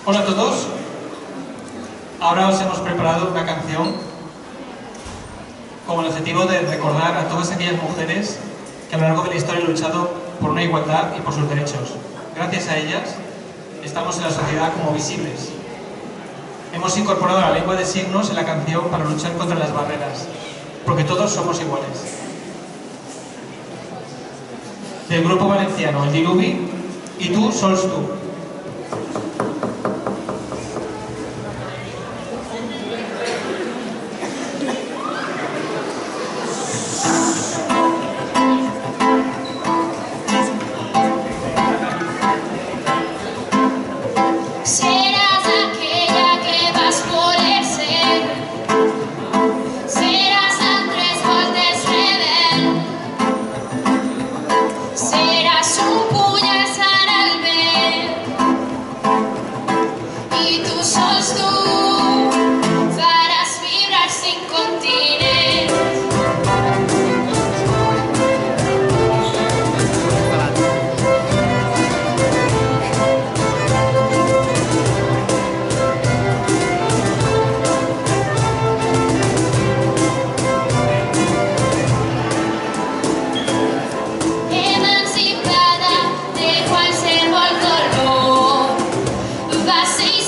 Hola a todos. Ahora os hemos preparado una canción con el objetivo de recordar a todas aquellas mujeres que a lo largo de la historia han luchado por una igualdad y por sus derechos. Gracias a ellas estamos en la sociedad como visibles. Hemos incorporado la lengua de signos en la canción para luchar contra las barreras, porque todos somos iguales. Del grupo valenciano El Diluvi y Tú sols tú. Serás aquella que vas por el ser, seràs en tres voltes rebel, seràs un punyal al vent, i tu sols tu faràs vibrar 5 continents. Emancipada de qualsevol color, va ser